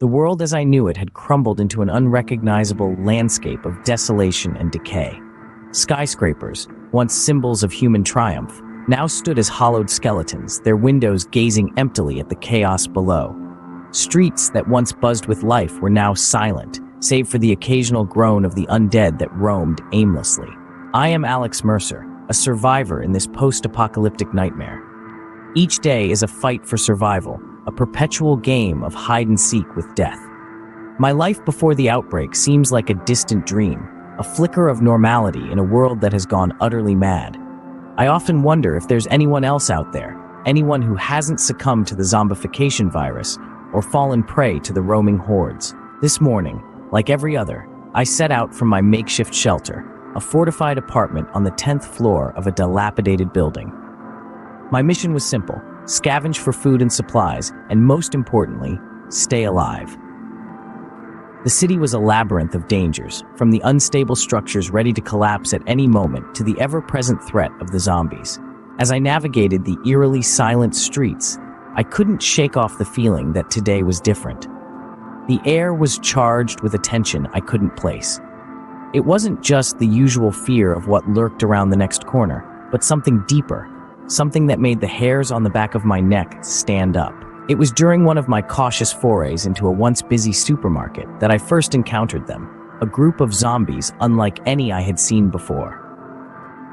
The world as I knew it had crumbled into an unrecognizable landscape of desolation and decay. Skyscrapers, once symbols of human triumph, now stood as hollowed skeletons, their windows gazing emptily at the chaos below. Streets that once buzzed with life were now silent, save for the occasional groan of the undead that roamed aimlessly. I am Alex Mercer, a survivor in this post-apocalyptic nightmare. Each day is a fight for survival, a perpetual game of hide-and-seek with death. My life before the outbreak seems like a distant dream, a flicker of normality in a world that has gone utterly mad. I often wonder if there's anyone else out there, anyone who hasn't succumbed to the zombification virus or fallen prey to the roaming hordes. This morning, like every other, I set out from my makeshift shelter, a fortified apartment on the 10th floor of a dilapidated building. My mission was simple: scavenge for food and supplies, and most importantly, stay alive. The city was a labyrinth of dangers, from the unstable structures ready to collapse at any moment to the ever-present threat of the zombies. As I navigated the eerily silent streets, I couldn't shake off the feeling that today was different. The air was charged with a tension I couldn't place. It wasn't just the usual fear of what lurked around the next corner, but something deeper, something that made the hairs on the back of my neck stand up. It was during one of my cautious forays into a once busy supermarket that I first encountered them, a group of zombies unlike any I had seen before.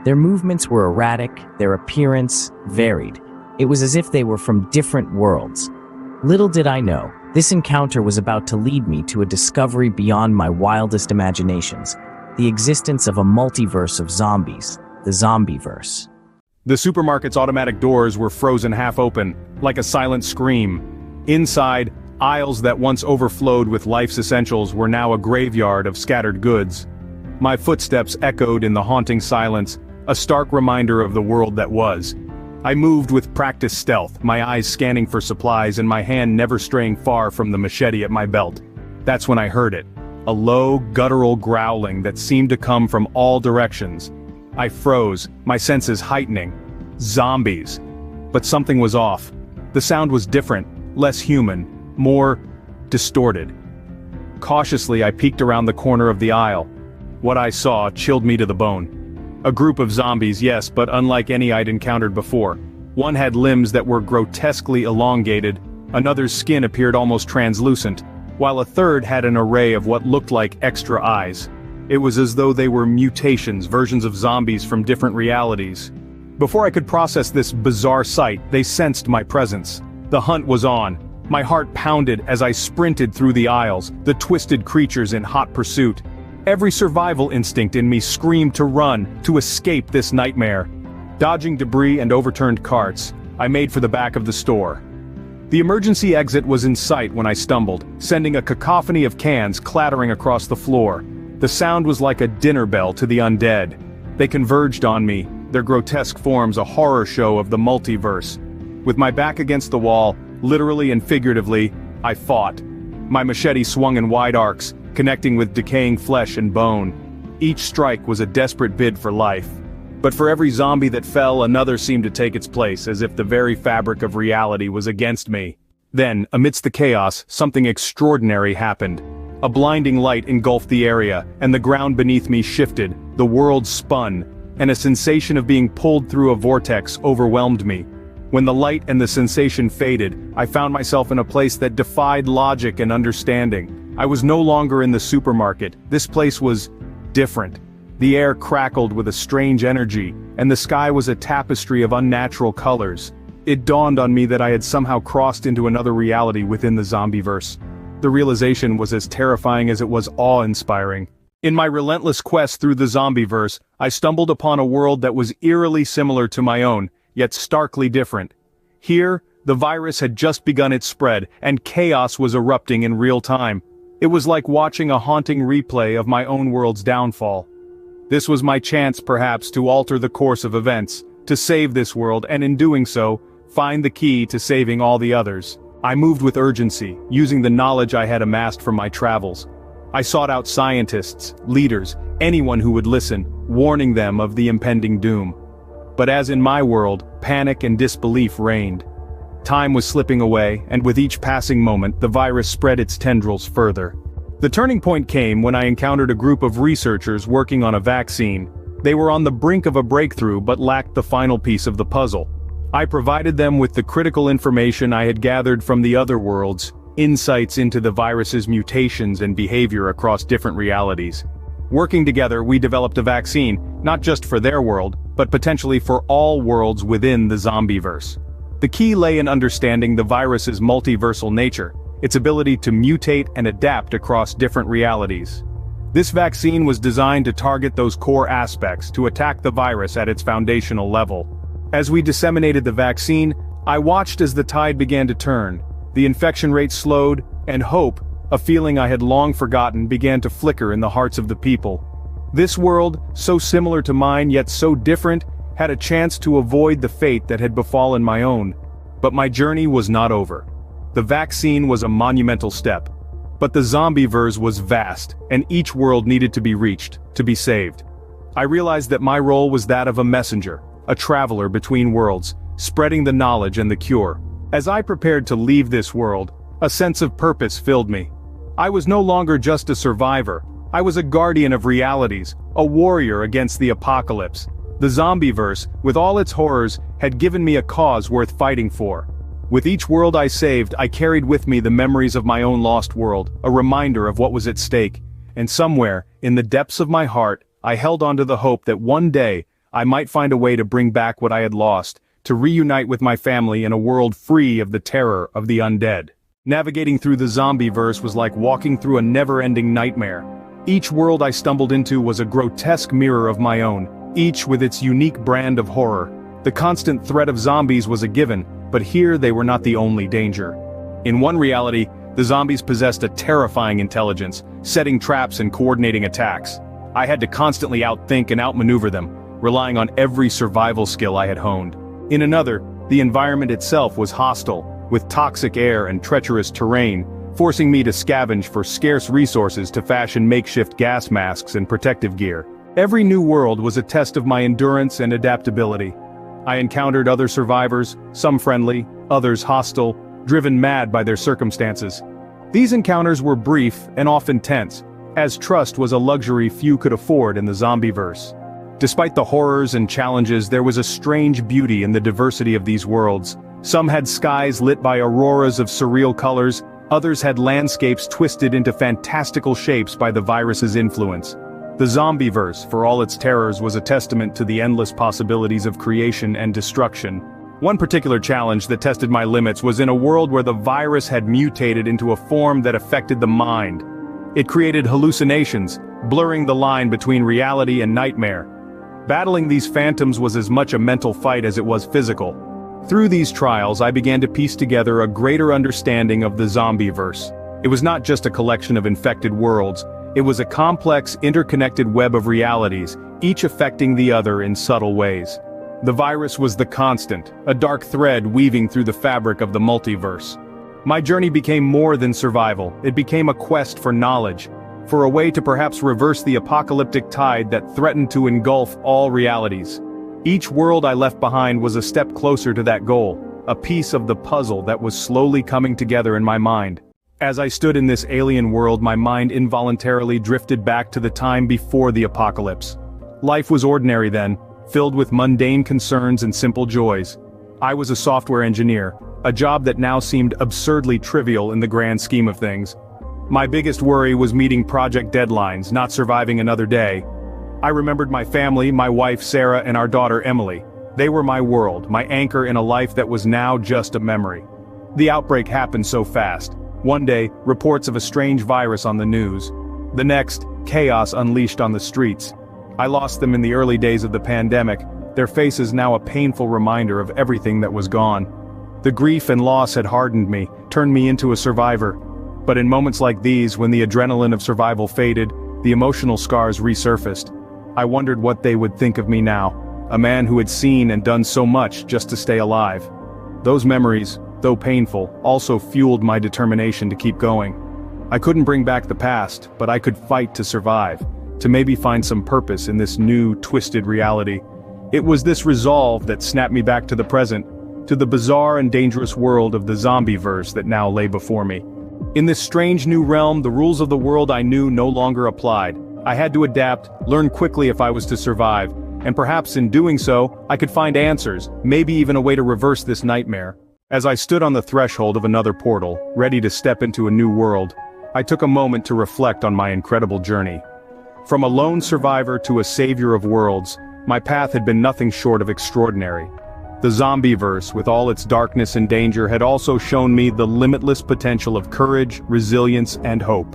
Their movements were erratic, their appearance varied. It was as if they were from different worlds. Little did I know, this encounter was about to lead me to a discovery beyond my wildest imaginations: the existence of a multiverse of zombies, the Zombieverse. The supermarket's automatic doors were frozen half open, like a silent scream. Inside, aisles that once overflowed with life's essentials were now a graveyard of scattered goods. My footsteps echoed in the haunting silence, a stark reminder of the world that was. I moved with practiced stealth, my eyes scanning for supplies and my hand never straying far from the machete at my belt. That's when I heard it, a low, guttural growling that seemed to come from all directions. I froze, my senses heightening. Zombies. But something was off. The sound was different, less human, more distorted. Cautiously, I peeked around the corner of the aisle. What I saw chilled me to the bone. A group of zombies, yes, but unlike any I'd encountered before. One had limbs that were grotesquely elongated, another's skin appeared almost translucent, while a third had an array of what looked like extra eyes. It was as though they were mutations, versions of zombies from different realities. Before I could process this bizarre sight, they sensed my presence. The hunt was on. My heart pounded as I sprinted through the aisles, the twisted creatures in hot pursuit. Every survival instinct in me screamed to run, to escape this nightmare. Dodging debris and overturned carts, I made for the back of the store. The emergency exit was in sight when I stumbled, sending a cacophony of cans clattering across the floor. The sound was like a dinner bell to the undead. They converged on me, their grotesque forms a horror show of the multiverse. With my back against the wall, literally and figuratively, I fought. My machete swung in wide arcs, connecting with decaying flesh and bone. Each strike was a desperate bid for life. But for every zombie that fell, another seemed to take its place, as if the very fabric of reality was against me. Then, amidst the chaos, something extraordinary happened. A blinding light engulfed the area, and the ground beneath me shifted, the world spun, and a sensation of being pulled through a vortex overwhelmed me. When the light and the sensation faded, I found myself in a place that defied logic and understanding. I was no longer in the supermarket. This place was different. The air crackled with a strange energy, and the sky was a tapestry of unnatural colors. It dawned on me that I had somehow crossed into another reality within the Zombieverse. The realization was as terrifying as it was awe-inspiring. In my relentless quest through the Zombieverse, I stumbled upon a world that was eerily similar to my own, yet starkly different. Here, the virus had just begun its spread, and chaos was erupting in real time. It was like watching a haunting replay of my own world's downfall. This was my chance, perhaps, to alter the course of events, to save this world, and in doing so, find the key to saving all the others. I moved with urgency, using the knowledge I had amassed from my travels. I sought out scientists, leaders, anyone who would listen, warning them of the impending doom. But as in my world, panic and disbelief reigned. Time was slipping away, and with each passing moment, the virus spread its tendrils further. The turning point came when I encountered a group of researchers working on a vaccine. They were on the brink of a breakthrough but lacked the final piece of the puzzle. I provided them with the critical information I had gathered from the other worlds, insights into the virus's mutations and behavior across different realities. Working together, we developed a vaccine, not just for their world, but potentially for all worlds within the Zombieverse. The key lay in understanding the virus's multiversal nature, its ability to mutate and adapt across different realities. This vaccine was designed to target those core aspects, to attack the virus at its foundational level. As we disseminated the vaccine, I watched as the tide began to turn. The infection rate slowed, and hope, a feeling I had long forgotten, began to flicker in the hearts of the people. This world, so similar to mine yet so different, had a chance to avoid the fate that had befallen my own. But my journey was not over. The vaccine was a monumental step. But the Zombieverse was vast, and each world needed to be reached, to be saved. I realized that my role was that of a messenger, a traveler between worlds, spreading the knowledge and the cure. As I prepared to leave this world, a sense of purpose filled me. I was no longer just a survivor. I was a guardian of realities, a warrior against the apocalypse. The Zombieverse, with all its horrors, had given me a cause worth fighting for. With each world I saved, I carried with me the memories of my own lost world, a reminder of what was at stake. And somewhere, in the depths of my heart, I held on to the hope that one day, I might find a way to bring back what I had lost, to reunite with my family in a world free of the terror of the undead. Navigating through the Zombieverse was like walking through a never-ending nightmare. Each world I stumbled into was a grotesque mirror of my own, each with its unique brand of horror. The constant threat of zombies was a given, but here they were not the only danger. In one reality, the zombies possessed a terrifying intelligence, setting traps and coordinating attacks. I had to constantly outthink and outmaneuver them, relying on every survival skill I had honed. In another, the environment itself was hostile, with toxic air and treacherous terrain, forcing me to scavenge for scarce resources to fashion makeshift gas masks and protective gear. Every new world was a test of my endurance and adaptability. I encountered other survivors, some friendly, others hostile, driven mad by their circumstances. These encounters were brief and often tense, as trust was a luxury few could afford in the Zombieverse. Despite the horrors and challenges, there was a strange beauty in the diversity of these worlds. Some had skies lit by auroras of surreal colors, others had landscapes twisted into fantastical shapes by the virus's influence. The Zombieverse, for all its terrors, was a testament to the endless possibilities of creation and destruction. One particular challenge that tested my limits was in a world where the virus had mutated into a form that affected the mind. It created hallucinations, blurring the line between reality and nightmare. Battling these phantoms was as much a mental fight as it was physical. Through these trials, I began to piece together a greater understanding of the Zombieverse. It was not just a collection of infected worlds. It was a complex, interconnected web of realities, each affecting the other in subtle ways. The virus was the constant, a dark thread weaving through the fabric of the multiverse. My journey became more than survival. It became a quest for knowledge, for a way to perhaps reverse the apocalyptic tide that threatened to engulf all realities. Each world I left behind was a step closer to that goal, a piece of the puzzle that was slowly coming together in my mind. As I stood in this alien world, my mind involuntarily drifted back to the time before the apocalypse. Life was ordinary then, filled with mundane concerns and simple joys. I was a software engineer, a job that now seemed absurdly trivial in the grand scheme of things. My biggest worry was meeting project deadlines, not surviving another day. I remembered my family, my wife Sarah and our daughter Emily. They were my world, my anchor in a life that was now just a memory. The outbreak happened so fast. One day, reports of a strange virus on the news. The next, chaos unleashed on the streets. I lost them in the early days of the pandemic, their faces now a painful reminder of everything that was gone. The grief and loss had hardened me, turned me into a survivor. But in moments like these, when the adrenaline of survival faded, the emotional scars resurfaced. I wondered what they would think of me now, a man who had seen and done so much just to stay alive. Those memories, though painful, also fueled my determination to keep going. I couldn't bring back the past, but I could fight to survive, to maybe find some purpose in this new, twisted reality. It was this resolve that snapped me back to the present, to the bizarre and dangerous world of the Zombieverse that now lay before me. In this strange new realm, the rules of the world I knew no longer applied. I had to adapt, learn quickly if I was to survive, and perhaps in doing so, I could find answers, maybe even a way to reverse this nightmare. As I stood on the threshold of another portal, ready to step into a new world, I took a moment to reflect on my incredible journey. From a lone survivor to a savior of worlds, my path had been nothing short of extraordinary. The Zombieverse, with all its darkness and danger, had also shown me the limitless potential of courage, resilience, and hope.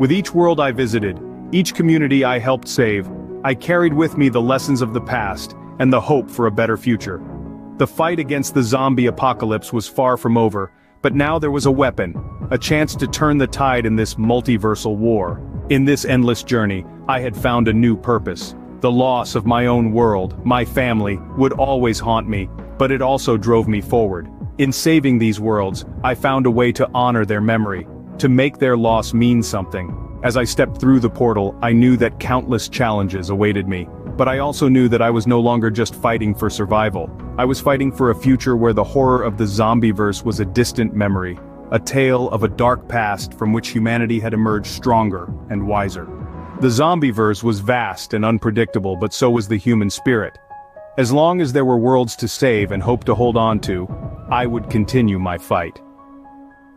With each world I visited, each community I helped save, I carried with me the lessons of the past and the hope for a better future. The fight against the zombie apocalypse was far from over, but now there was a weapon, a chance to turn the tide in this multiversal war. In this endless journey, I had found a new purpose. The loss of my own world, my family, would always haunt me, but it also drove me forward. In saving these worlds, I found a way to honor their memory, to make their loss mean something. As I stepped through the portal, I knew that countless challenges awaited me, but I also knew that I was no longer just fighting for survival. I was fighting for a future where the horror of the Zombieverse was a distant memory, a tale of a dark past from which humanity had emerged stronger and wiser. The Zombieverse was vast and unpredictable, but so was the human spirit. As long as there were worlds to save and hope to hold on to, I would continue my fight.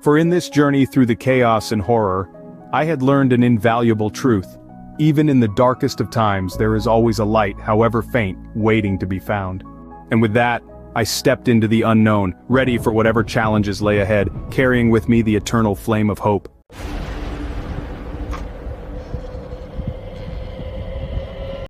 For in this journey through the chaos and horror, I had learned an invaluable truth. Even in the darkest of times, there is always a light, however faint, waiting to be found. And with that, I stepped into the unknown, ready for whatever challenges lay ahead, carrying with me the eternal flame of hope.